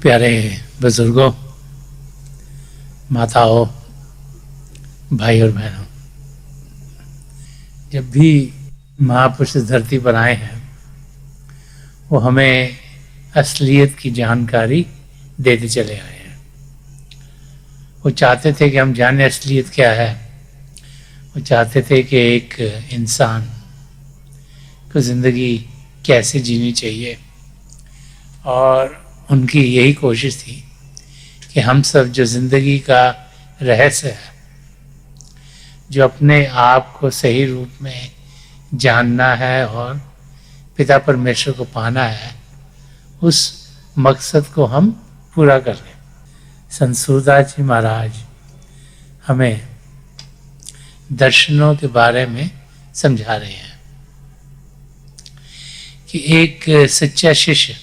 प्यारे बुजुर्गों, माताओं, भाई और बहनों, जब भी महापुरुष इस धरती पर आए हैं वो हमें असलियत की जानकारी देते चले आए हैं। वो चाहते थे कि हम जाने असलियत क्या है। वो चाहते थे कि एक इंसान को ज़िंदगी कैसे जीनी चाहिए, और उनकी यही कोशिश थी कि हम सब जो ज़िंदगी का रहस्य है, जो अपने आप को सही रूप में जानना है और पिता परमेश्वर को पाना है, उस मकसद को हम पूरा कर लें। संत सूरदास जी महाराज हमें दर्शनों के बारे में समझा रहे हैं कि एक सच्चा शिष्य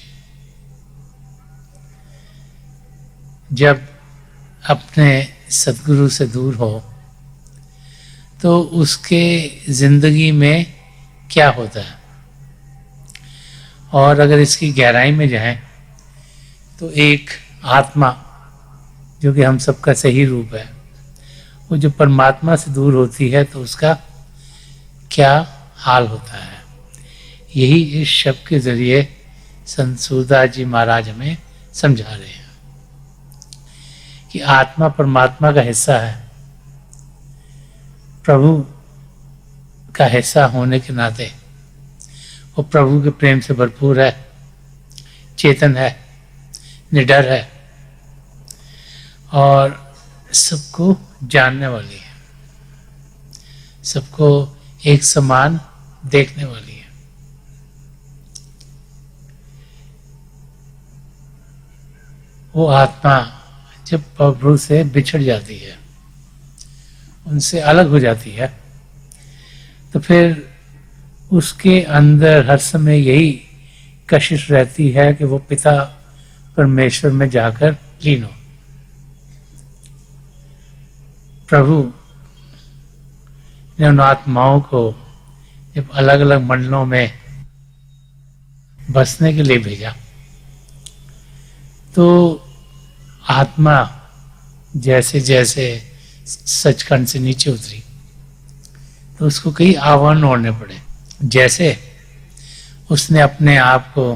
जब अपने सद्गुरु से दूर हो तो उसके ज़िंदगी में क्या होता है, और अगर इसकी गहराई में जाएं तो एक आत्मा जो कि हम सबका सही रूप है, वो जो परमात्मा से दूर होती है तो उसका क्या हाल होता है। यही इस शब्द के ज़रिए संत सूरदास जी महाराज हमें समझा रहे हैं कि आत्मा परमात्मा का हिस्सा है। प्रभु का हिस्सा होने के नाते वो प्रभु के प्रेम से भरपूर है, चेतन है, निडर है और सबको जानने वाली है, सबको एक समान देखने वाली है। वो आत्मा जब प्रभु से बिछड़ जाती है, उनसे अलग हो जाती है, तो फिर उसके अंदर हर समय यही कशिश रहती है कि वो पिता परमेश्वर में जाकर लीन हो। प्रभु ने उन आत्माओं को जब अलग अलग मंडलों में बसने के लिए भेजा तो आत्मा जैसे जैसे सचखंड से नीचे उतरी तो उसको कई आह्वान ओढ़ने पड़े। जैसे उसने अपने आप को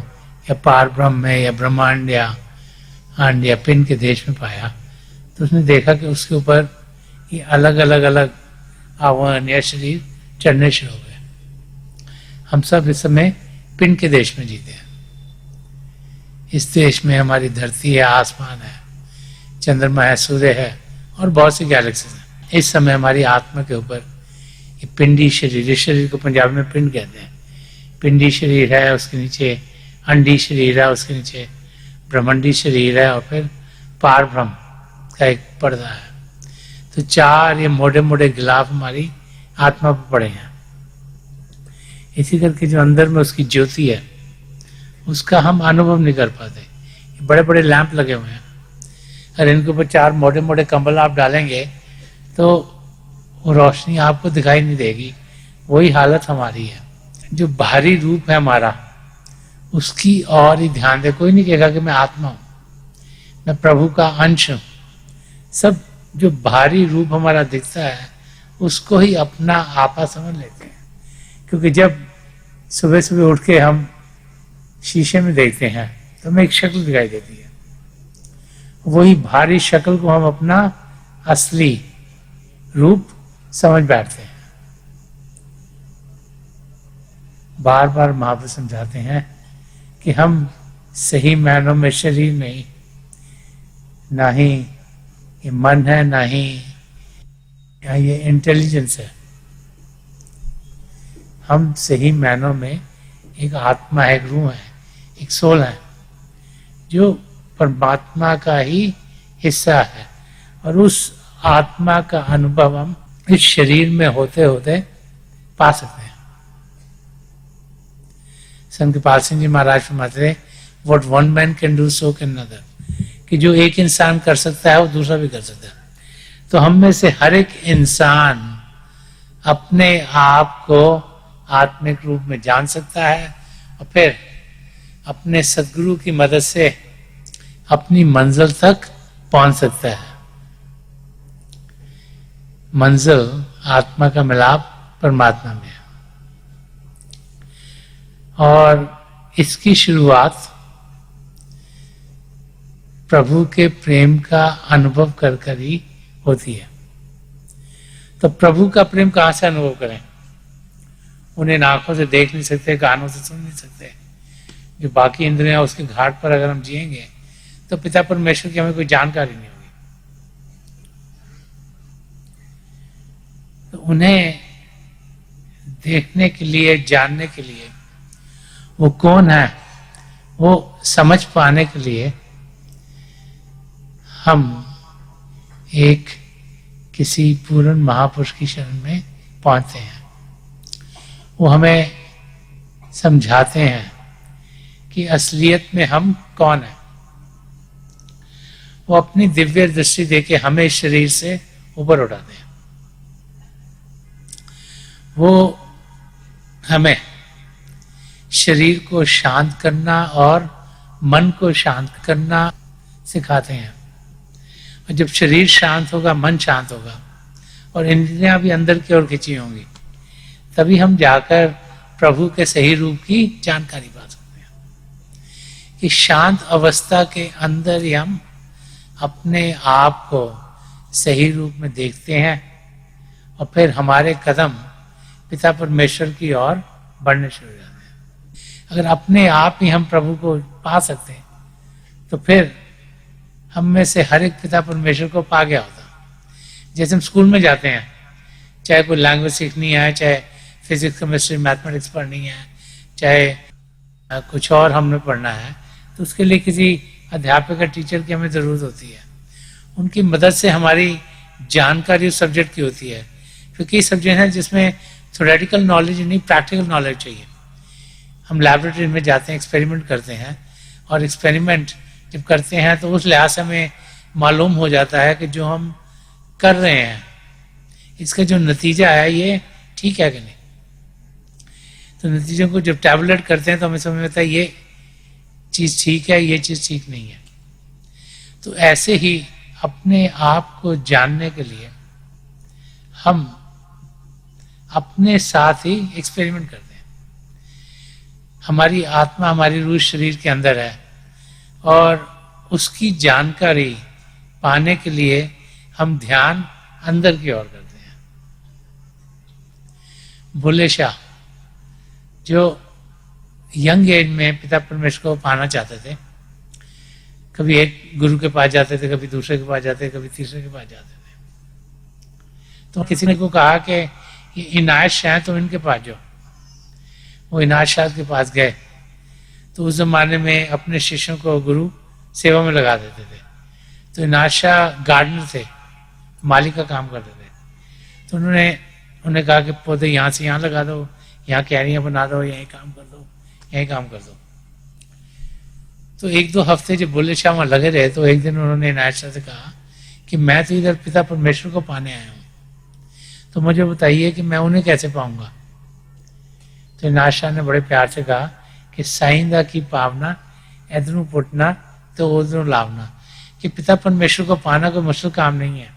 या पार ब्रह्म में या ब्रह्मांड या अंड या पिंड के देश में पाया, तो उसने देखा कि उसके ऊपर ये अलग अलग आह्वान या शरीर चढ़ने शुरू हो गए। हम सब इस समय पिंड के देश में जीते हैं। इस देश में हमारी धरती है, आसमान है, चंद्रमा है, सूर्य है और बहुत सी गैलेक्सीज हैं। इस समय हमारी आत्मा के ऊपर ये पिंडी शरीर, इस शरीर को पंजाबी में पिंड कहते हैं, पिंडी शरीर है, उसके नीचे अंडी शरीर है, उसके नीचे ब्रह्मंडी शरीर है और फिर पार ब्रह्म का एक पर्दा है। तो चार ये मोटे मोटे गिलाफ हमारी आत्मा पर पड़े हैं। इसी करके जो अंदर में उसकी ज्योति है उसका हम अनुभव नहीं कर पाते। बड़े बड़े लैंप लगे हुए हैं, अगर इनके ऊपर चार मोटे मोटे कंबल आप डालेंगे तो वो रोशनी आपको दिखाई नहीं देगी। वही हालत हमारी है। जो बाहरी रूप है हमारा, उसकी और ही ध्यान दे। कोई नहीं कहेगा कि मैं आत्मा हूं, मैं प्रभु का अंश हूं। सब जो बाहरी रूप हमारा दिखता है उसको ही अपना आपा समझ लेते हैं, क्योंकि जब सुबह सुबह उठ के हम शीशे में देखते हैं तो हमें एक शक्ल दिखाई देती है। वही भारी शक्ल को हम अपना असली रूप समझ बैठते हैं। बार बार महापुरुष समझाते हैं कि हम सही मायनों में शरीर नहीं, ना ही ये मन है, ना ही ये इंटेलिजेंस है। हम सही मायनों में एक आत्मा है, एक रूह है, एक सोल है जो परमात्मा का ही हिस्सा है, और उस आत्मा का अनुभव हम इस शरीर में होते होते पा सकते हैं। संत कृपाल सिंह जी महाराज फरमाते थे, what one man can do so can another, कि जो एक इंसान कर सकता है वो दूसरा भी कर सकता है। तो हम में से हर एक इंसान अपने आप को आत्मिक रूप में जान सकता है और फिर अपने सद्गुरु की मदद से अपनी मंजिल तक पहुंच सकता है। मंजिल आत्मा का मिलाप परमात्मा में है, और इसकी शुरुआत प्रभु के प्रेम का अनुभव कर कर ही होती है। तो प्रभु का प्रेम कहां से अनुभव करें? उन्हें आंखों से देख नहीं सकते, कानों से सुन नहीं सकते, जो बाकी इंद्रियां उसके घाट पर अगर हम जिएंगे तो पिता परमेश्वर की हमें कोई जानकारी नहीं होगी। तो उन्हें देखने के लिए, जानने के लिए, वो कौन है, वो समझ पाने के लिए हम एक किसी पूर्ण महापुरुष की शरण में पहुंचते हैं। वो हमें समझाते हैं कि असलियत में हम कौन है। वो अपनी दिव्य दृष्टि देके हमें इस शरीर से ऊपर उठाते हैं। वो हमें शरीर को शांत करना और मन को शांत करना सिखाते हैं। और जब शरीर शांत होगा, मन शांत होगा और इंद्रियां भी अंदर की ओर खिंची होंगी, तभी हम जाकर प्रभु के सही रूप की जानकारी पा सकते हैं। कि शांत अवस्था के अंदर ही हम अपने आप को सही रूप में देखते हैं और फिर हमारे कदम पिता परमेश्वर की ओर बढ़ने शुरू हो जाते हैं। अगर अपने आप ही हम प्रभु को पा सकते हैं तो फिर हम में से हर एक पिता परमेश्वर को पा गया होता। जैसे हम स्कूल में जाते हैं, चाहे कोई लैंग्वेज सीखनी है, चाहे फिजिक्स केमिस्ट्री मैथमेटिक्स पढ़नी है, चाहे कुछ और हमने पढ़ना है, तो उसके लिए किसी अध्यापक या टीचर की हमें ज़रूरत होती है। उनकी मदद से हमारी जानकारी उस सब्जेक्ट की होती है। क्योंकि कई सब्जेक्ट हैं जिसमें थ्योरेटिकल नॉलेज नहीं, प्रैक्टिकल नॉलेज चाहिए। हम लैबोरेटरी में जाते हैं, एक्सपेरिमेंट करते हैं, और एक्सपेरिमेंट जब करते हैं तो उस लिहाज से हमें मालूम हो जाता है कि जो हम कर रहे हैं इसका जो नतीजा है ये ठीक है कि नहीं। तो नतीजों को जब टैबुलेट करते हैं तो हमें समझ में आता है ये चीज़ ठीक है, ये चीज़ ठीक नहीं है। तो ऐसे ही अपने आप को जानने के लिए हम अपने साथ ही एक्सपेरिमेंट करते हैं। हमारी आत्मा, हमारी रूह शरीर के अंदर है, और उसकी जानकारी पाने के लिए हम ध्यान अंदर की ओर करते हैं। बुल्ले शाह जो यंग एज में पिता परमेश्वर को पाना चाहते थे, कभी एक गुरु के पास जाते थे, कभी दूसरे के पास जाते थे, कभी तीसरे के पास जाते थे। तो किसी ने को कहा कि ये इनायत शाह, तुम इनके पास जाओ। वो इनायत शाह के पास गए। तो उस जमाने में अपने शिष्यों को गुरु सेवा में लगा देते थे। तो इनायत शाह गार्डनर थे, माली का काम करते थे। तो उन्होंने कहा कि पौधे यहाँ से यहाँ लगा दो, यहाँ क्यारियाँ बना दो, यहीं काम कर दो, यहीं काम कर दो। तो एक दो हफ्ते जब बुल्ले शाह वहाँ लगे रहे, तो एक दिन उन्होंने इनायत शाह से कहा कि मैं तो इधर पिता परमेश्वर को पाने आया हूँ, तो मुझे बताइए कि मैं उन्हें कैसे पाऊंगा। तो इनायत शाह ने बड़े प्यार से कहा कि साईंदा की पावना इधरों पुटना तो उधरों लावना, कि पिता परमेश्वर को पाना कोई मुश्किल काम नहीं है।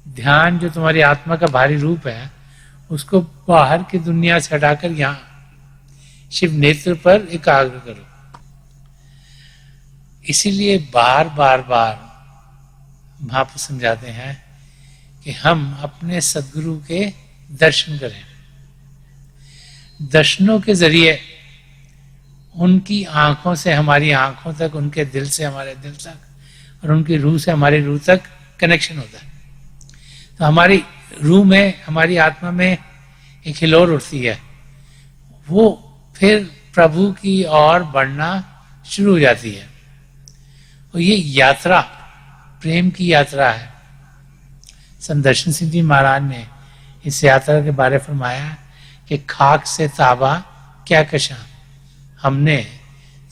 ध्यान जो तुम्हारी आत्मा का भारी रूप है उसको बाहर की दुनिया से हटाकर यहाँ शिव नेत्र पर एकाग्र करो। इसीलिए बार बार महापुरुष समझाते हैं कि हम अपने सदगुरु के दर्शन करें। दर्शनों के जरिए उनकी आंखों से हमारी आंखों तक, उनके दिल से हमारे दिल तक, और उनकी रूह से हमारी रूह तक कनेक्शन होता है। तो हमारी रूह में, हमारी आत्मा में एक हिलोर उठती है, वो फिर प्रभु की ओर बढ़ना शुरू हो जाती है। और ये यात्रा प्रेम की यात्रा है। संत दर्शन सिंह जी महाराज ने इस यात्रा के बारे में फरमाया कि खाक से ताबा क्या कशा, हमने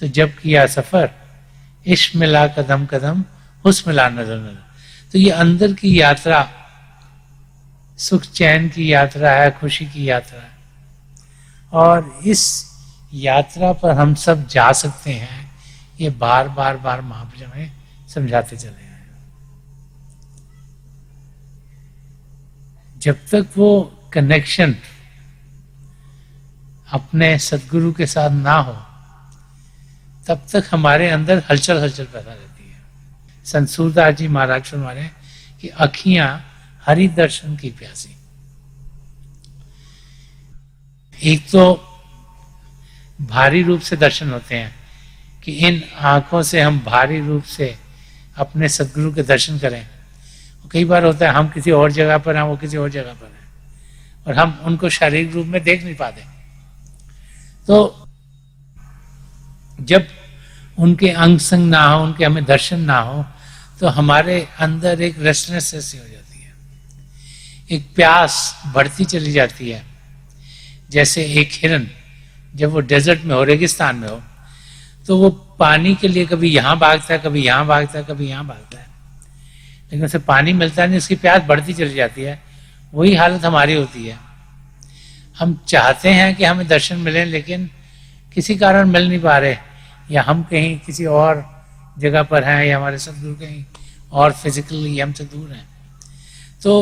तो जब किया सफर, इश्क मिला कदम कदम, हुस्न मिला नजर नजर। तो ये अंदर की यात्रा सुख चैन की यात्रा है, खुशी की यात्रा है। और इस यात्रा पर हम सब जा सकते हैं ये बार बार बार महापुरुष हमें समझाते चले आए। जब तक वो कनेक्शन अपने सदगुरु के साथ ना हो तब तक हमारे अंदर हलचल हलचल पैदा रहती है। संत सूरदास जी महाराज फरमा रहे हैं कि अखियां हरि दर्शन की प्यासी। एक तो भारी रूप से दर्शन होते हैं कि इन आंखों से हम भारी रूप से अपने सदगुरु के दर्शन करें। कई बार होता है हम किसी और जगह पर हैं, वो किसी और जगह पर हैं और हम उनको शारीरिक रूप में देख नहीं पाते। तो जब उनके अंग संग ना हो, उनके हमें दर्शन ना हो, तो हमारे अंदर एक रेस्टलेसनेस सी हो जाती है, एक प्यास बढ़ती चली जाती है। जैसे एक हिरन जब वो डेजर्ट में हो, रेगिस्तान में हो, तो वो पानी के लिए कभी यहाँ भागता है, कभी यहाँ भागता है, कभी यहाँ भागता है, लेकिन उसे पानी मिलता नहीं, उसकी प्यास बढ़ती चली जाती है। वही हालत हमारी होती है। हम चाहते हैं कि हमें दर्शन मिले, लेकिन किसी कारण मिल नहीं पा रहे, या हम कहीं किसी और जगह पर हैं, या हमारे सदगुरु कहीं और फिजिकली हमसे दूर हैं। तो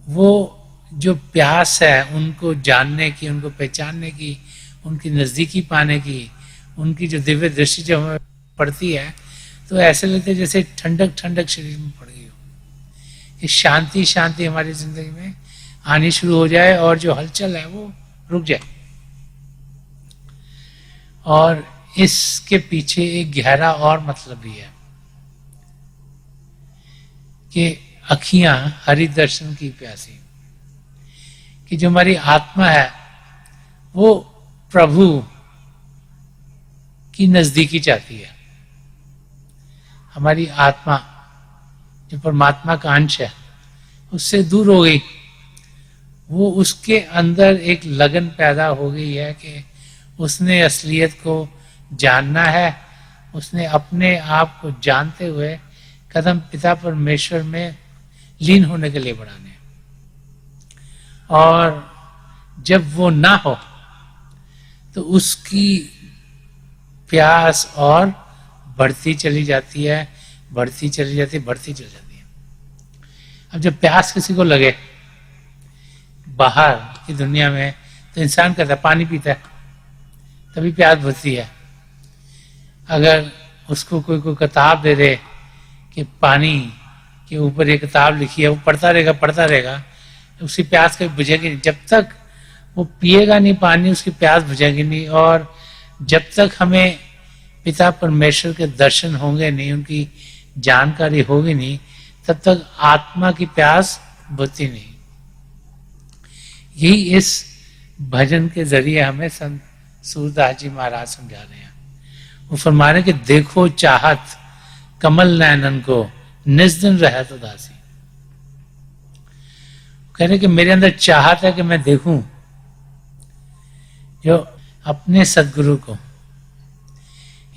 वो जो प्यास है उनको जानने की, उनको पहचानने की, उनकी नज़दीकी पाने की, उनकी जो दिव्य दृष्टि जब हमें पड़ती है तो ऐसे लगता है जैसे ठंडक ठंडक शरीर में पड़ गई हो, कि शांति शांति हमारी जिंदगी में आनी शुरू हो जाए और जो हलचल है वो रुक जाए। और इसके पीछे एक गहरा और मतलब भी है कि अखियां हरि दर्शन की प्यासी, कि जो हमारी आत्मा है वो प्रभु की नजदीकी चाहती है। हमारी आत्मा जो परमात्मा का अंश है उससे दूर हो गई, वो उसके अंदर एक लगन पैदा हो गई है कि उसने असलियत को जानना है, उसने अपने आप को जानते हुए कदम पिता परमेश्वर में लीन होने के लिए बढ़ाने। और जब वो ना हो तो उसकी प्यास और बढ़ती चली जाती है, बढ़ती चली जाती है, बढ़ती चली जाती है। अब जब प्यास किसी को लगे बाहर की दुनिया में, तो इंसान कहता है पानी पीता है, तभी प्यास बुझती है। अगर उसको कोई किताब दे दे कि पानी के ऊपर एक किताब लिखी है, वो पढ़ता रहेगा, उसकी प्यास कभी बुझेगी नहीं। जब तक वो पिएगा नहीं पानी, उसकी प्यास बुझेगी नहीं। और जब तक हमें पिता परमेश्वर के दर्शन होंगे नहीं, उनकी जानकारी होगी नहीं, तब तक आत्मा की प्यास बुझती नहीं। यही इस भजन के जरिए हमें संत सूरदास जी महाराज समझा रहे हैं। वो फरमा रहे कि देखो चाहत कमल नयनन को निज दिन रहत उदासी। कह रहे कि मेरे अंदर चाहत है कि मैं देखूं जो अपने सदगुरु को।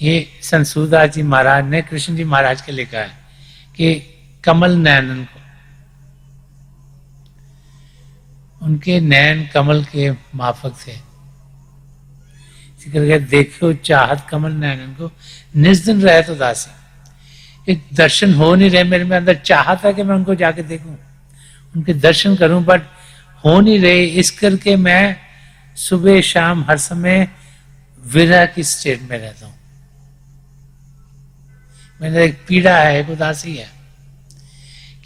ये संत सूरदास जी महाराज ने कृष्ण जी महाराज के लिखा है कि कमल नयनन को, उनके नयन कमल के माफक थे। करके देखो चाहत कमल नयनन को निज दिन रहत उदासी। एक दर्शन हो नहीं रहे, मेरे में अंदर चाहत है कि मैं उनको जाके देखूं, उनके दर्शन करूं, बट हो नहीं रहे। इस करके मैं सुबह शाम हर समय विरह की स्टेट में रहता हूं। मेरा एक पीड़ा है, एक उदासी है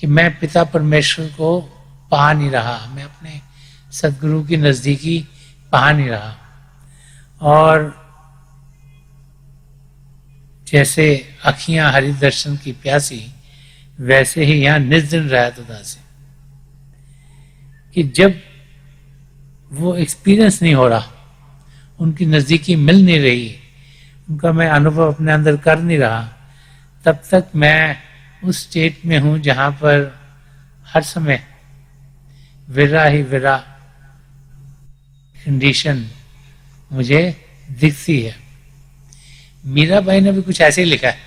कि मैं पिता परमेश्वर को पा नहीं रहा, मैं अपने सदगुरु की नजदीकी पा नहीं रहा। और जैसे अखियां हरि दर्शन की प्यासी, वैसे ही यहां निज दिन रहत उदासी, कि जब वो एक्सपीरियंस नहीं हो रहा, उनकी नजदीकी मिल नहीं रही, उनका मैं अनुभव अपने अंदर कर नहीं रहा, तब तक मैं उस स्टेट में हूं जहां पर हर समय विरह ही विरह कंडीशन मुझे दिखती है। मीराबाई ने भी कुछ ऐसे ही लिखा है।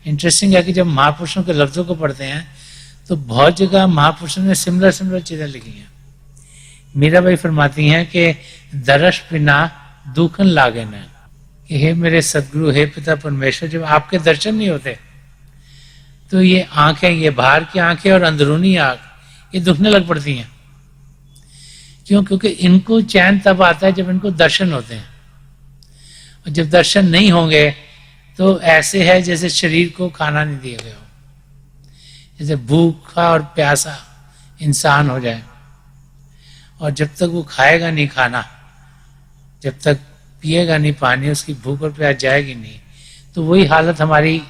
इंटरेस्टिंग है कि जब महापुरुषों के लफ्जों को पढ़ते हैं तो बहुत जगह महापुरुषों ने सिमिलर चीजें लिखी हैं। मीराबाई फरमाती हैं कि दरस बिना दुखन लागे न, कि हे मेरे सदगुरु, हे पिता परमेश्वर, जब आपके दर्शन नहीं होते तो ये आंखें, ये बाहर की आंखें और अंदरूनी आंख, ये दुखने लग पड़ती हैं। क्यों? क्योंकि इनको चैन तब आता है जब इनको दर्शन होते हैं, और जब दर्शन नहीं होंगे तो ऐसे है जैसे शरीर को खाना नहीं दिया गया हो, जैसे भूखा और प्यासा इंसान हो जाए, और जब तक वो खाएगा नहीं खाना, जब तक पिएगा नहीं पानी, उसकी भूख और प्यास जाएगी नहीं। तो वही हालत हमारी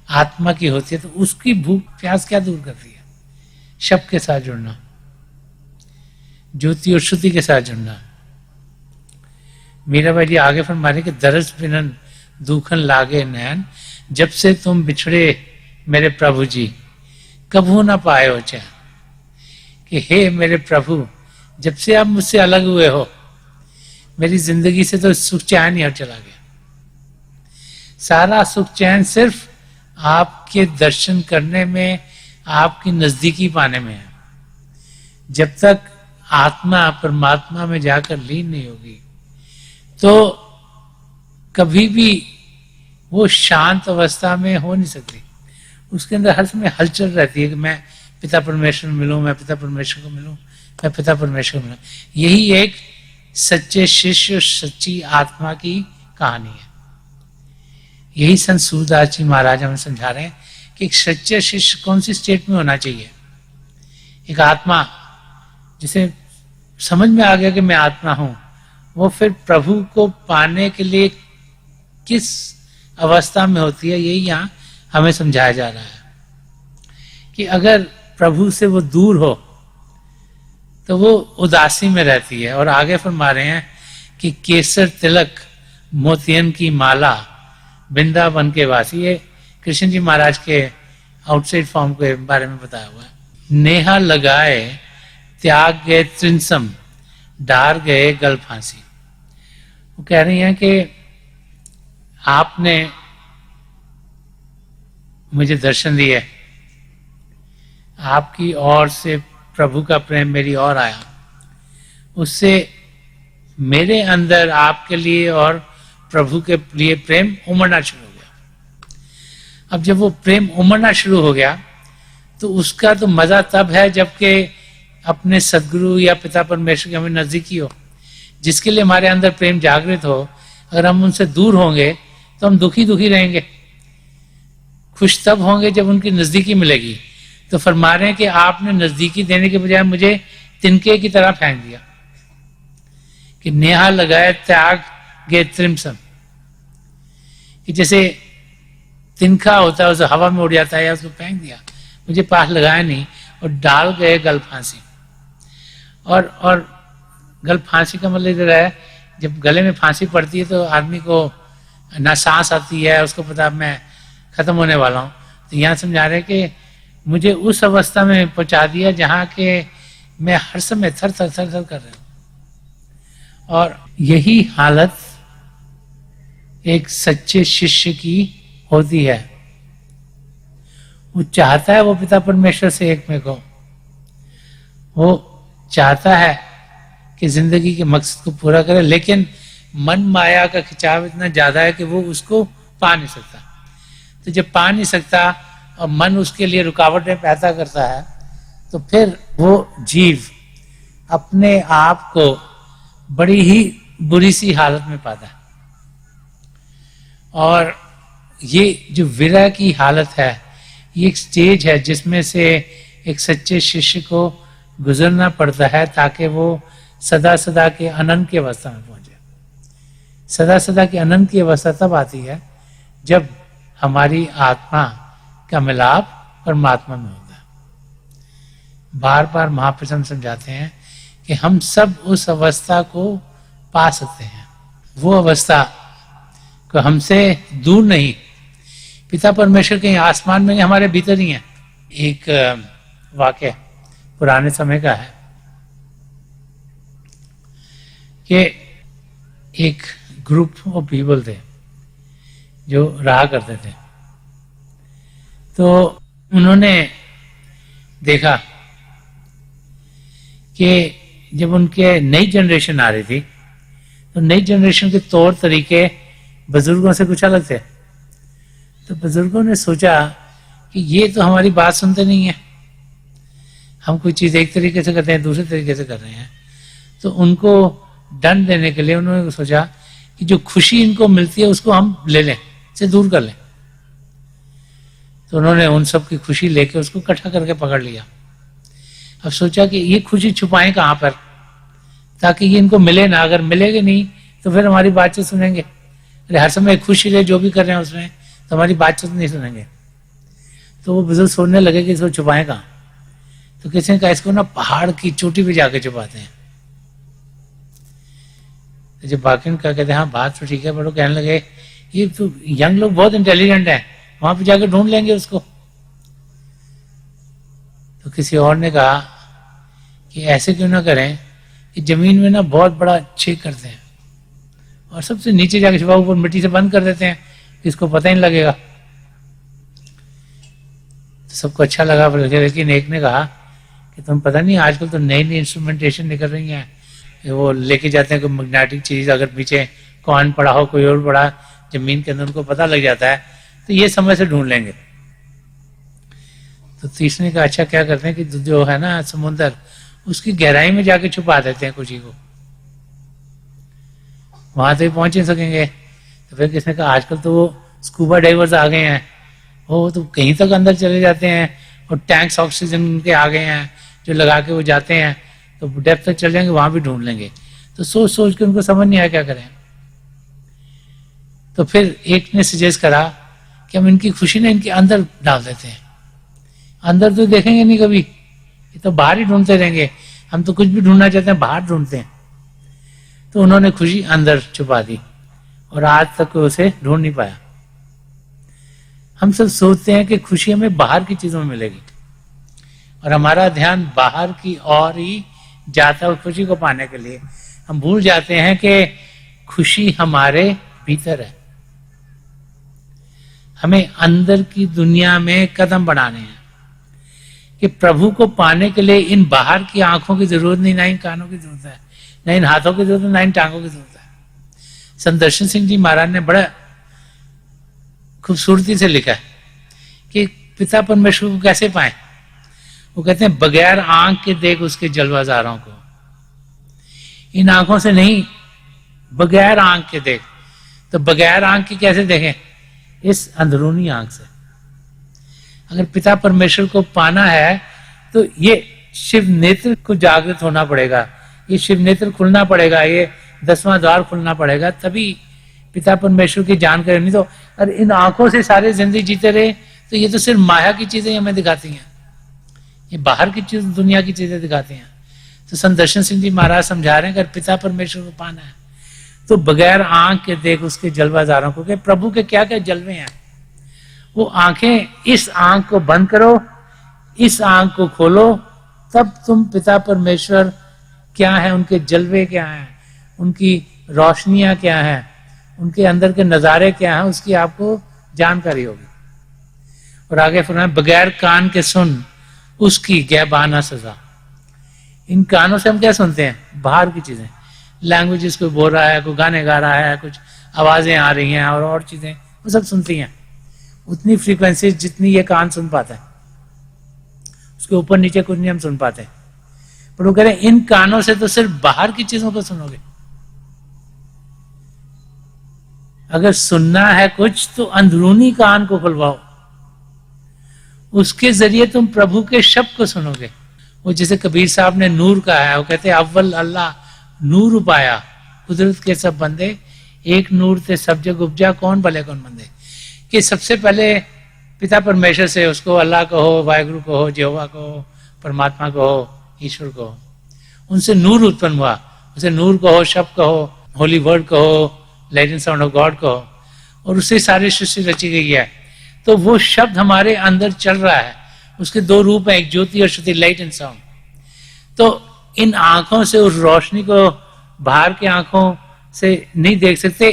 आत्मा की होती है। तो उसकी भूख प्यास क्या दूर करती है? शब्द के साथ जुड़ना, ज्योति और श्रुति के साथ जुड़ना। मीराबाई जी आगे फरमा रहे कि दरस बिनन दुखन लागे नैन, जब से तुम बिछड़े मेरे प्रभु जी, कभू ना पाए हो चैन। कि हे मेरे प्रभु, जब से आप मुझसे अलग हुए हो, मेरी जिंदगी से तो सुख चैन ही हट चला गया। सारा सुख चैन सिर्फ आपके दर्शन करने में, आपकी नजदीकी पाने में है। जब तक आत्मा परमात्मा में जाकर लीन नहीं होगी तो कभी भी वो शांत अवस्था में हो नहीं सकती। उसके अंदर हर समय हलचल रहती है कि मैं पिता परमेश्वर में मिलूं, मैं पिता परमेश्वर को मिलूं, मैं पिता परमेश्वर को मिलूं। यही एक सच्चे शिष्य, सच्ची आत्मा की कहानी है। यही संत सूरदास जी महाराज हमें समझा रहे हैं कि एक सच्चे शिष्य कौन सी स्टेट में होना चाहिए। एक आत्मा जिसे समझ में आ गया कि मैं आत्मा हूं, वो फिर प्रभु को पाने के लिए किस अवस्था में होती है, यही यहां हमें समझाया जा रहा है। कि अगर प्रभु से वो दूर हो तो वो उदासी में रहती है। और आगे फरमा रहे हैं कि केसर तिलक मोतियन की माला, वृंदावन के वासी। ये कृष्ण जी महाराज के आउटसाइड फॉर्म के बारे में बताया हुआ है। नेहा लगाए त्याग गए त्रिंसम, डार गए गल फांसी। वो कह रही हैं कि आपने मुझे दर्शन दिए, आपकी ओर से प्रभु का प्रेम मेरी ओर आया, उससे मेरे अंदर आपके लिए और प्रभु के लिए प्रेम उमड़ना शुरू हो गया। अब जब वो प्रेम उमड़ना शुरू हो गया तो उसका तो मजा तब है जबकि अपने सदगुरु या पिता परमेश्वर के हमें नजदीकी हो, जिसके लिए हमारे अंदर प्रेम जागृत हो। अगर हम उनसे दूर होंगे तो हम दुखी दुखी रहेंगे। खुश तब होंगे जब उनकी नजदीकी मिलेगी। तो फरमा रहे हैं कि आपने नजदीकी देने के बजाय मुझे तिनके की तरह फेंक दिया। कि नेहा लगाए त्याग गे त्रिमसम, कि जैसे तिनका होता है उसे हवा में उड़ जाता है या उसको फेंक दिया, मुझे पास लगाया नहीं, और डाल गए गल फांसी। और गल फांसी का मतलब इधर है, जब गले में फांसी पड़ती है तो आदमी को ना सांस आती है, उसको पता मैं खत्म होने वाला हूं। तो यहाँ समझा रहे कि मुझे उस अवस्था में पहुंचा दिया जहां के मैं हर समय थर थर थर थर कर रहा हूं। और यही हालत एक सच्चे शिष्य की होती है। वो चाहता है वो पिता परमेश्वर से एक में को, वो चाहता है कि जिंदगी के मकसद को पूरा करे, लेकिन मन माया का खिंचाव इतना ज्यादा है कि वो उसको पा नहीं सकता। तो जब पा नहीं सकता और मन उसके लिए रुकावटें पैदा करता है, तो फिर वो जीव अपने आप को बड़ी ही बुरी सी हालत में पाता है। और ये जो विरह की हालत है, ये एक स्टेज है जिसमें से एक सच्चे शिष्य को गुजरना पड़ता है ताकि वो सदा सदा के अनंत की अवस्था में पहुंचे। सदा सदा की अनंत की अवस्था तब आती है जब हमारी आत्मा का मिलाप परमात्मा में होता है। बार बार महाप्रसन्न समझाते हैं कि हम सब उस अवस्था को पा सकते हैं। वो अवस्था को हमसे दूर नहीं, पिता परमेश्वर के आसमान में हमारे भीतर ही है। एक वाक्य पुराने समय का है कि एक ग्रुप ऑफ पीपल थे जो रहा करते थे। तो उन्होंने देखा कि जब उनके नई जनरेशन आ रही थी तो नई जनरेशन के तौर तरीके बुजुर्गों से कुछ अलग थे। तो बुजुर्गों ने सोचा कि ये तो हमारी बात सुनते नहीं है, हम कोई चीज़ एक तरीके से करते हैं, दूसरे तरीके से कर रहे हैं। तो उनको दंड देने के लिए उन्होंने सोचा कि जो खुशी इनको मिलती है उसको हम ले लें, से दूर कर लें। तो उन्होंने उन सब की खुशी लेके उसको इकट्ठा करके पकड़ लिया। अब सोचा कि ये खुशी छुपाएं कहाँ पर, ताकि ये इनको मिले ना। अगर मिलेगी नहीं तो फिर हमारी बातचीत सुनेंगे। अरे हर समय खुशी ले जो भी कर रहे हैं उसमें, तो हमारी बातचीत नहीं सुनेंगे। तो वो बुजुर्ग सोचने लगे कि इसको छुपाएं कहाँ। तो किसी ने कहा इसको ना पहाड़ की चोटी पे जाके छुपाते हैं। जब बाकी क्या कहते हैं हाँ बात तो ठीक है, बड़ो कहने लगे ये तो यंग लोग बहुत इंटेलिजेंट हैं, वहां पे जाके ढूंढ लेंगे उसको। तो किसी और ने कहा कि ऐसे क्यों ना करें कि जमीन में ना बहुत बड़ा छेद करते हैं और सबसे नीचे जाके छुपा, ऊपर मिट्टी से बंद कर देते हैं, इसको पता ही नहीं लगेगा। तो सबको अच्छा लगा, लेकिन एक ने कहा कि तुम पता नहीं आजकल तो नई नई इंस्ट्रूमेंटेशन निकल रही हैं, वो लेके जाते हैं कोई मैग्नेटिक चीज, अगर पीछे कॉइन पड़ा हो कोई और पड़ा जमीन के अंदर, उनको पता लग जाता है, तो ये समय से ढूंढ लेंगे। तो तीसरे का अच्छा क्या करते हैं कि जो है ना समुद्र, उसकी गहराई में जाके छुपा देते हैं खुशी को, वहां तो पहुंच नहीं सकेंगे। तो फिर किसने कहा आजकल तो वो स्कूबा डाइवर्स आ गए हैं, वो तो कहीं तक अंदर चले जाते हैं और टैंक्स ऑक्सीजन के आ गए हैं जो लगा के वो जाते हैं, तो डेप्थ तक चल जाएंगे, वहां भी ढूंढ लेंगे। तो सोच सोच के उनको समझ नहीं आया क्या करें। तो फिर एक ने सजेस्ट करा कि हम इनकी खुशी ना इनके अंदर डाल देते हैं, अंदर तो देखेंगे नहीं कभी, ये तो बाहर ही ढूंढते रहेंगे, हम तो कुछ भी ढूंढना चाहते हैं बाहर ढूंढते हैं। तो उन्होंने खुशी अंदर छुपा दी और आज तक उसे ढूंढ नहीं पाया। हम सब सोचते हैं कि खुशी हमें बाहर की चीजों में मिलेगी और हमारा ध्यान बाहर की ओर ही जाता है खुशी को पाने के लिए। हम भूल जाते हैं कि खुशी हमारे भीतर है, हमें अंदर की दुनिया में कदम बढ़ाने हैं कि प्रभु को पाने के लिए इन बाहर की आंखों की जरूरत नहीं, ना इन कानों की जरूरत है, ना इन हाथों की जरूरत है, ना इन टांगों की जरूरत है। संत दर्शन सिंह जी महाराज ने बड़ा खूबसूरती से लिखा है कि पिता परमेश्वर को कैसे पाए। वो कहते हैं बगैर आंख के देख उसके जलवाजारों को, इन आंखों से नहीं, बगैर आंख के देख। तो बगैर आंख के कैसे देखें? इस अंदरूनी आंख से। अगर पिता परमेश्वर को पाना है तो ये शिव नेत्र को जागृत होना पड़ेगा, ये शिव नेत्र खुलना पड़ेगा, ये 10वां द्वार खुलना पड़ेगा, तभी पिता परमेश्वर की जानकारी। नहीं तो अरे इन आंखों से सारे जिंदगी जीते रहे तो ये तो सिर्फ माया की चीजें हमें दिखाती हैं, ये बाहर की चीज दुनिया की चीजें दिखाती हैं। तो संत दर्शन सिंह जी महाराज समझा रहे हैं अगर पिता परमेश्वर को पाना है तो बगैर आंख के देख उसके जलवाजारों को, कि प्रभु के क्या क्या जलवे हैं। वो आंखें, इस आंख को बंद करो, इस आंख को खोलो, तब तुम पिता परमेश्वर क्या है, उनके जलवे क्या हैं, उनकी रोशनियां क्या हैं, उनके अंदर के नजारे क्या हैं, उसकी आपको जानकारी होगी। और आगे फरमाया बगैर कान के सुन उसकी गैबाना सजा। इन कानों से हम क्या सुनते हैं? बाहर की चीजें, लैंग्वेजेस कोई बोल रहा है, कोई गाने गा रहा है, कुछ आवाजें आ रही हैं और चीजें, वो सब सुनती हैं उतनी फ्रीक्वेंसी जितनी ये कान सुन पाता है, उसके ऊपर नीचे कुछ नहीं हम सुन पाते। पर वो कह रहे हैं इन कानों से तो सिर्फ बाहर की चीजों को सुनोगे। अगर सुनना है कुछ तो अंदरूनी कान को खुलवाओ, उसके जरिए तुम प्रभु के शब्द को सुनोगे। वो जैसे कबीर साहब ने नूर कहा है, वो कहते हैं अव्वल अल्लाह नूर उपाया, कुदरत के सब बंदे, एक नूर ते सब जग उपजा, कौन भले कौन मंदे। कि सबसे पहले पिता परमेश्वर से, उसको अल्लाह कहो, वाहिगुरु कहो, यहोवा कहो, परमात्मा कहो, ईश्वर कहो, उनसे नूर उत्पन्न हुआ, उसे नूर कहो, शब्द कहो, होली वर्ड कहो, light and sound of God कहो, और उससे सारी सृष्टि रची गई है। तो वो शब्द हमारे अंदर चल रहा है, उसके दो रूप हैं, एक ज्योति और श्रुति, लाइट एंड साउंड। तो इन आंखों से उस रोशनी को बाहर की आंखों से नहीं देख सकते।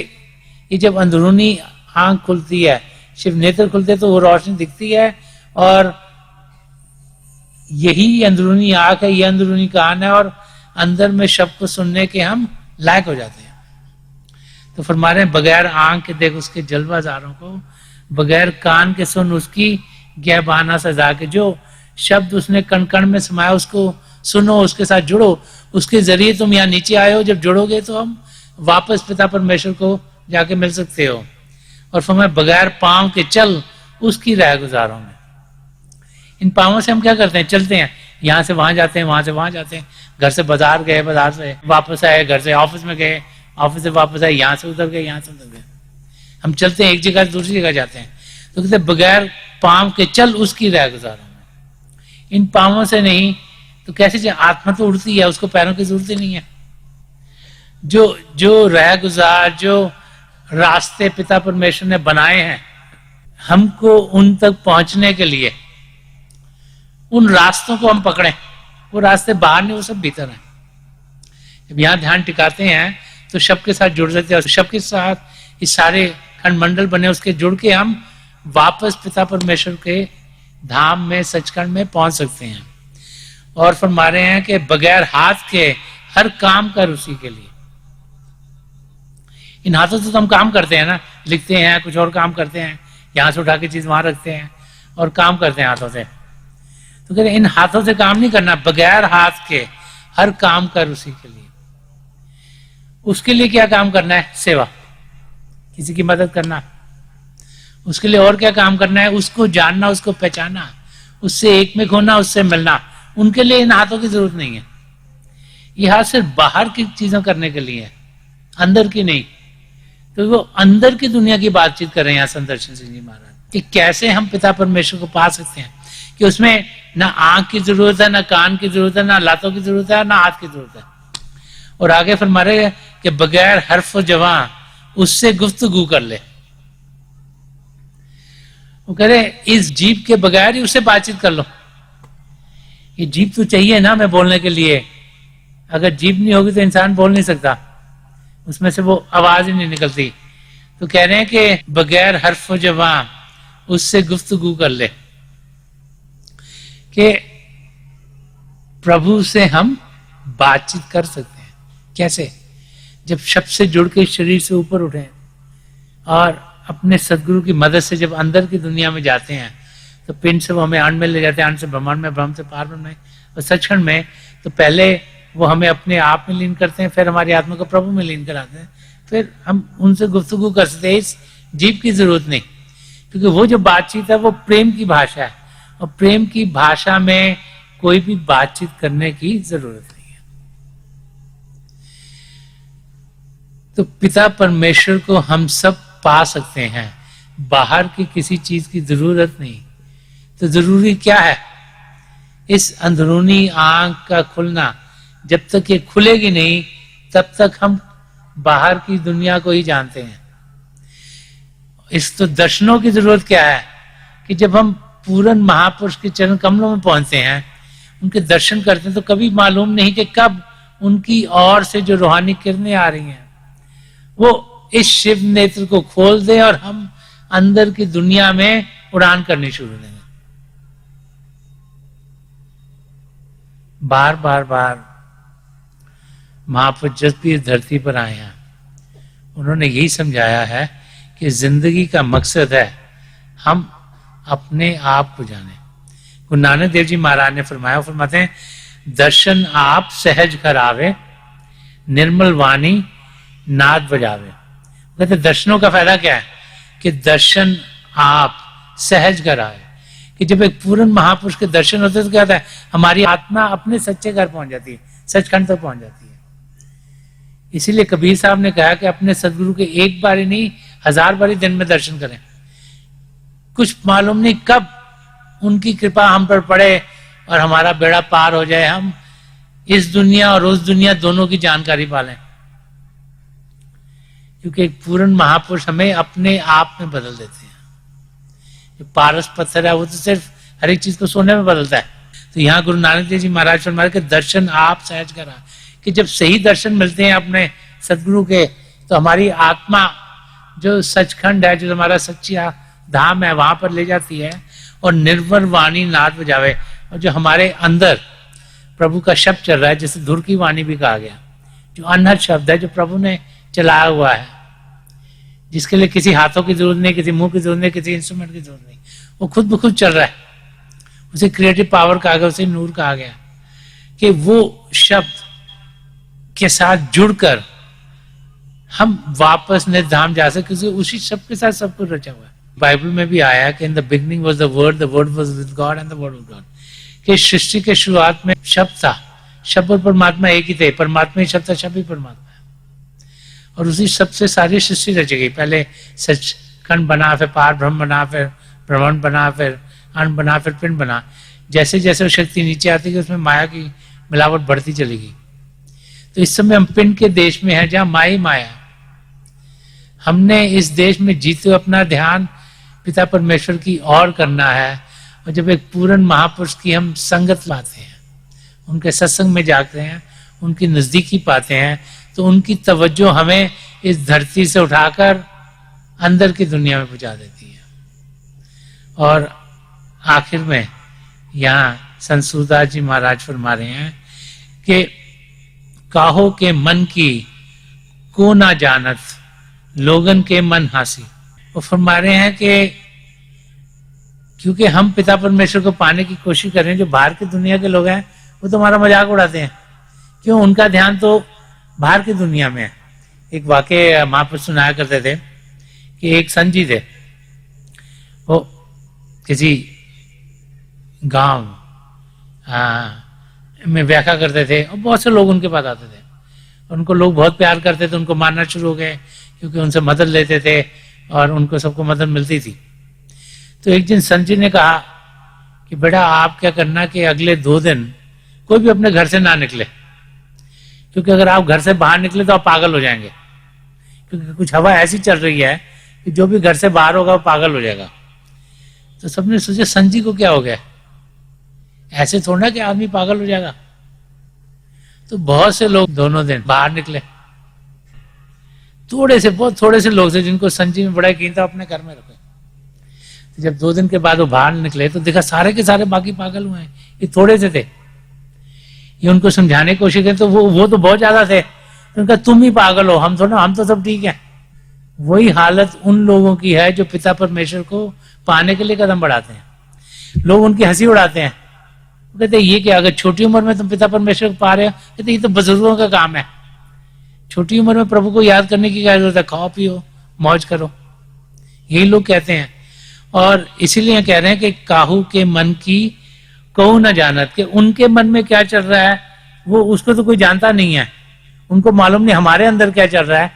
ये जब अंदरूनी आंख खुलती है, शिव नेत्र खुलते, तो वो रोशनी दिखती है, और यही अंदरूनी आंख है, ये अंदरूनी कान है, और अंदर में शब्द को सुनने के हम लायक हो जाते हैं। तो फरमा रहे हैं बगैर आंख के देख उसके जलवाजारों को, बगैर कान के सुन उसकी गहबाना सजा के। जो शब्द उसने कण कण में समाया उसको सुनो, उसके साथ जुड़ो, उसके जरिए तुम यहाँ नीचे आए हो। जब जुड़ोगे तो हम वापस पिता परमेश्वर को जाके मिल सकते हो। और फरमाया बगैर पांव के चल उसकी राह गुजारों में। इन पांवों से हम क्या करते हैं? चलते हैं, यहाँ से वहां जाते हैं, वहां से वहां जाते हैं, घर से बाजार गए, बाजार से वापस आए, घर से ऑफिस में गए, ऑफिस से वापस आए, यहाँ से उधर गए, यहाँ से उधर गए। हम चलते हैं, एक जगह से दूसरी जगह जाते हैं। तो कहते बगैर पांव के चल उसकी राह गुजारों में। इन पांवों से नहीं तो कैसे? आत्मा तो उड़ती है, उसको पैरों की जरूरत ही नहीं है। जो राह गुजार, जो रास्ते पिता परमेश्वर ने बनाए हैं हमको उन तक पहुंचने के लिए, उन रास्तों को हम पकड़ें। वो रास्ते बाहर नहीं, वो सब भीतर हैं। जब यहाँ ध्यान टिकाते हैं तो शब्द के साथ जुड़ जाते हैं, और शब्द के साथ इस सारे खंड बने उसके जुड़ के हम वापस पिता परमेश्वर के धाम में, सचखंड में पहुंच सकते हैं। और फरमा रहे हैं कि बगैर हाथ के हर काम कर उसी के लिए। इन हाथों से तो हम काम करते हैं ना, लिखते हैं, कुछ और काम करते हैं, यहां से उठा के चीज वहां रखते हैं और काम करते हैं हाथों से। तो कहते हैं इन हाथों से काम नहीं करना, बगैर हाथ के हर काम कर उसी के लिए। उसके लिए क्या काम करना है? सेवा, किसी की मदद करना। उसके लिए और क्या काम करना है? उसको जानना, उसको पहचाना, उससे एक में होना, उससे मिलना। उनके लिए इन हाथों की जरूरत नहीं है। ये हाथ सिर्फ बाहर की चीजों करने के लिए है, अंदर की नहीं। तो वो अंदर की दुनिया की बातचीत कर रहे हैं यहाँ संदर्शन सिंह जी महाराज कि कैसे हम पिता परमेश्वर को पा सकते हैं, कि उसमें ना आंख की जरूरत है, ना कान की जरूरत है, ना लातों की जरूरत है, ना हाथ की जरूरत है। और आगे फरमा रहे हैं कि बगैर हर्फ जवां उससे गुफ्तगू कर ले। वो कह रहे इस जीभ के बगैर ही उससे बातचीत कर लो। ये जीभ तो चाहिए ना हमें बोलने के लिए। अगर जीभ नहीं होगी तो इंसान बोल नहीं सकता, उसमें से वो आवाज ही नहीं निकलती। तो कह रहे हैं कि बगैर हर्फ जवां उससे गुफ्तगू कर ले, कि प्रभु से हम बातचीत कर सकते हैं। कैसे? जब शब्द से जुड़ के शरीर से ऊपर उठे और अपने सदगुरु की मदद से जब अंदर की दुनिया में जाते हैं तो पिंड से वो हमें अंड में ले जाते हैं, अंड से ब्रह्मांड में, ब्रह्म से पारब्रह्म में और सचखंड में। तो पहले वो हमें अपने आप में लीन करते हैं, फिर हमारी आत्मा को प्रभु में लीन कराते हैं, फिर हम उनसे गुफ्तगू कर सकते हैं। इस जीभ की जरूरत नहीं, क्योंकि वो जो बातचीत है वो प्रेम की भाषा है, और प्रेम की भाषा में कोई भी बातचीत करने की जरूरत नहीं है। तो पिता परमेश्वर को हम सब पा सकते हैं, बाहर की किसी चीज की जरूरत नहीं। तो जरूरी क्या है? इस अंदरूनी आंख का खुलना। जब तक ये खुलेगी नहीं तब तक हम बाहर की दुनिया को ही जानते हैं। इस तो दर्शनों की जरूरत क्या है? कि जब हम पूरन महापुरुष के चरण कमलों में पहुंचते हैं, उनके दर्शन करते हैं, तो कभी मालूम नहीं कि कब उनकी ओर से जो रूहानी किरणें आ रही हैं वो इस शिव नेत्र को खोल दें और हम अंदर की दुनिया में उड़ान करनी शुरू करें। बार बार बार महापुरुष जब भी इस धरती पर आए हैं उन्होंने यही समझाया है कि जिंदगी का मकसद है हम अपने आप को जाने। गुरु नानक देव जी महाराज ने फरमाते हैं दर्शन आप सहज करावे, निर्मल वाणी नाद बजावे। कहते दर्शनों का फायदा क्या है? कि दर्शन आप सहज करावे, कि जब एक पूर्ण महापुरुष के दर्शन होते तो क्या होता है? हमारी आत्मा अपने सच्चे घर पहुंच जाती है, सचखंड तक पहुंच जाती है। इसीलिए कबीर साहब ने कहा कि अपने सदगुरु के एक बार ही नहीं 1000 बार दिन में दर्शन करें। कुछ मालूम नहीं कब उनकी कृपा हम पर पड़े और हमारा बेड़ा पार हो जाए, हम इस दुनिया और उस दुनिया दोनों की जानकारी पालें। क्योंकि एक पूर्ण महापुरुष हमें अपने आप में बदल देते हैं। जो पारस पत्थर है वो तो सिर्फ हर एक चीज को सोने में बदलता है। तो यहाँ गुरु नानक देव जी महाराज फरमाते के दर्शन आप सहज करा, कि जब सही दर्शन मिलते हैं अपने सदगुरु के तो हमारी आत्मा जो सचखंड है, जो हमारा सच्चिया धाम है, वहां पर ले जाती है और निर्मल वाणी नाद बजावे। और जो हमारे अंदर प्रभु का शब्द चल रहा है, जैसे धुर की वाणी भी कहा गया, जो अनहद शब्द है जो प्रभु ने चलाया हुआ है, जिसके लिए किसी हाथों की जरूरत नहीं, किसी मुंह की जरूरत नहीं, किसी इंस्ट्रूमेंट की जरूरत नहीं, वो खुद ब खुद चल रहा है। उसे क्रिएटिव पावर कहा गया, उसे नूर कहा गया कि वो शब्द के साथ जुड़कर हम वापस निर्धाम जा सकते, क्योंकि उसी शब्द के साथ सब कुछ रचा हुआ है। बाइबल में भी आया कि in the beginning was the word was with God and the word was God, कि सृष्टि के शुरुआत में शब्द था, शब्द और परमात्मा एक ही थे, परमात्मा ही शब्द था, शब्द ही परमात्मा है, और उसी शब्द से सारी सृष्टि रची गई। पहले सचखंड बना, फिर पार ब्रह्म बना, फिर ब्रह्मांड बना, फिर अण्ड बना, फिर पिंड बना। जैसे जैसे वो शक्ति नीचे आती गई उसमें माया की मिलावट बढ़ती चली गई। तो इस समय हम पिंड के देश में हैं जहां माया ही माया। हमने इस देश में जीते हुए अपना ध्यान पिता परमेश्वर की ओर करना है, और जब एक पूर्ण महापुरुष की हम संगत पाते हैं, उनके सत्संग में जाते हैं, उनकी नजदीकी पाते हैं, तो उनकी तवज्जो हमें इस धरती से उठाकर अंदर की दुनिया में पहुंचा देती है। और आखिर में यहाँ संत सूरदास जी महाराज फरमा रहे हैं कि काहो के मन की को ना जानत, लोगन के मन हासी। वो फरमा रहे हैं कि क्योंकि हम पिता परमेश्वर को पाने की कोशिश कर रहे हैं, जो बाहर की दुनिया के लोग हैं वो तो हमारा मजाक उड़ाते हैं। क्यों? उनका ध्यान तो बाहर की दुनिया में है। एक वाक्य महापुरुष सुनाया करते थे कि एक संत जी थे, वो किसी गांव में व्याख्या करते थे, और बहुत से लोग उनके पास आते थे, उनको लोग बहुत प्यार करते थे, उनको मानना शुरू हो गए, क्योंकि उनसे मदद लेते थे और उनको सबको मदद मिलती थी। तो एक दिन संत जी ने कहा कि बेटा आप क्या करना कि अगले 2 दिन कोई भी अपने घर से ना निकले, क्योंकि अगर आप घर से बाहर निकले तो आप पागल हो जाएंगे, क्योंकि कुछ हवा ऐसी चल रही है कि जो भी घर से बाहर होगा वो पागल हो जाएगा। तो सबने सोचा संत जी को क्या हो गया, ऐसे थोड़ा कि आदमी पागल हो जाएगा। तो बहुत से लोग दोनों दिन बाहर निकले, बहुत थोड़े से लोग थे जिनको संत जी में बड़ा यकीन था, अपने घर में रखे। तो जब 2 दिन के बाद वो बाहर निकले तो देखा सारे के सारे बाकी पागल हुए हैं, ये थोड़े से थे। ये उनको समझाने की कोशिश करें तो वो तो बहुत ज्यादा थे। तो उनका तुम ही पागल हो, हम तो सब ठीक है। वही हालत उन लोगों की है जो पिता परमेश्वर को पाने के लिए कदम बढ़ाते हैं। लोग उनकी हंसी उड़ाते हैं, कहते हैं ये क्या, अगर छोटी उम्र में तुम पिता परमेश्वर को पा रहे हो, कहते ये तो बुजुर्गों का काम है, छोटी उम्र में प्रभु को याद करने की क्या जरूरत है, खाओ पियो मौज करो, यही लोग कहते हैं। और इसीलिए कह रहे हैं कि काहू के मन की कहू न जानत, कि उनके मन में क्या चल रहा है वो उसको तो कोई जानता नहीं है, उनको मालूम नहीं हमारे अंदर क्या चल रहा है।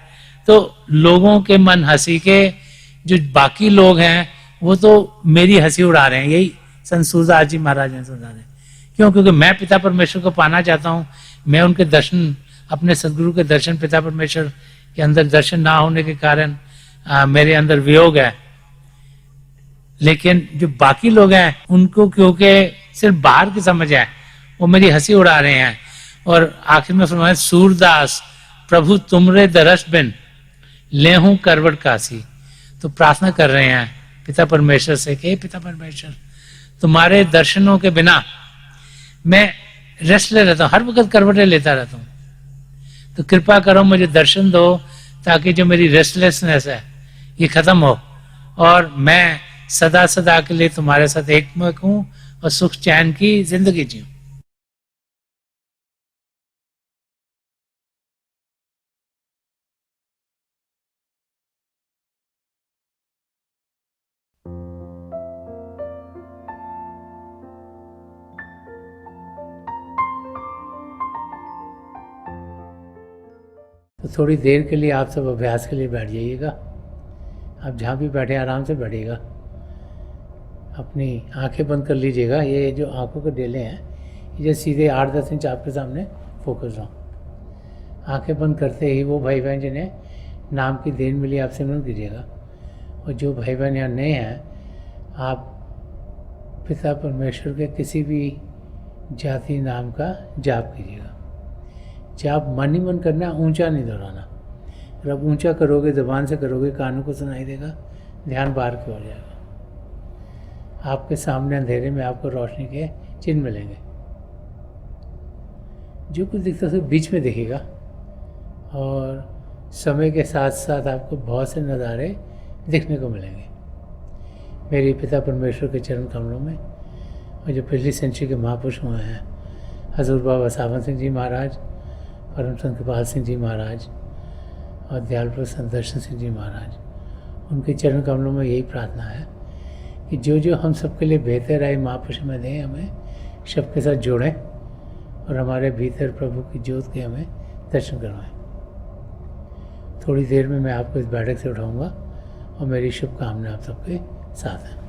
तो लोगों के मन हंसी के, जो बाकी लोग हैं वो तो मेरी हंसी उड़ा रहे हैं, यही संत सूरदास जी महाराज ने समझा रहे हैं। क्यों? क्योंकि मैं पिता परमेश्वर को पाना चाहता हूं, मैं उनके दर्शन, अपने सदगुरु के दर्शन, पिता परमेश्वर के अंदर दर्शन ना होने के कारण मेरे अंदर वियोग है। लेकिन जो बाकी लोग हैं उनको क्योंकि सिर्फ बाहर की समझ है, वो मेरी हंसी उड़ा रहे हैं। और आखिर में फरमाया सूरदास प्रभु तुमरे दरस बिन लेहूं करवट कासी। तो प्रार्थना कर रहे हैं पिता परमेश्वर से कि पिता परमेश्वर तुम्हारे दर्शनों के बिना मैं रेस्ट ले रहता हूं, हर वक्त करवटें लेता रहता हूं, तो कृपा करो मुझे दर्शन दो ताकि जो मेरी रेस्टलेसनेस है ये खत्म हो और मैं सदा सदा के लिए तुम्हारे साथ एकमत हूं और सुख चैन की जिंदगी जीऊं। तो थोड़ी देर के लिए आप सब अभ्यास के लिए बैठ जाइएगा। आप जहाँ भी बैठे आराम से बैठिएगा, अपनी आंखें बंद कर लीजिएगा। ये जो आंखों के डेले हैं ये सीधे 8-10 इंच आपके सामने फोकस हो। आंखें बंद करते ही वो भाई बहन जिन्हें नाम की देन मिली आप सिमरन कीजिएगा, और जो भाई बहन यहाँ नए हैं आप पिता परमेश्वर के किसी भी जाति नाम का जाप कीजिएगा। जाप मन ही मन करना, ऊंचा नहीं दोहराना। अगर आप ऊंचा करोगे, ज़बान से करोगे, कानों को सुनाई देगा, ध्यान बाहर की ओर जाएगा। आपके सामने अंधेरे में आपको रोशनी के चिन्ह मिलेंगे। जो कुछ दिखता है बीच में दिखेगा और समय के साथ साथ आपको बहुत से नज़ारे दिखने को मिलेंगे। मेरे पिता परमेश्वर के चरण कमलों में और जो पिछली सेंचुरी के महापुरुष हुए हैं, हजूर बाबा सावन सिंह जी महाराज, परम संत कृपाल सिंह जी महाराज और दयालपुर संत दर्शन सिंह जी महाराज, उनके चरण कमलों में यही प्रार्थना है कि जो जो हम सबके लिए बेहतर आए महापुरुष में दें, हमें सबके साथ जोड़ें और हमारे भीतर प्रभु की ज्योत के हमें दर्शन करवाएं। थोड़ी देर में मैं आपको इस बैठक से उठाऊंगा और मेरी शुभकामनाएं आप सबके साथ हैं।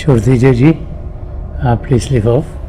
छोड़ दीजिए जी, आप प्लीज लिव ऑफ।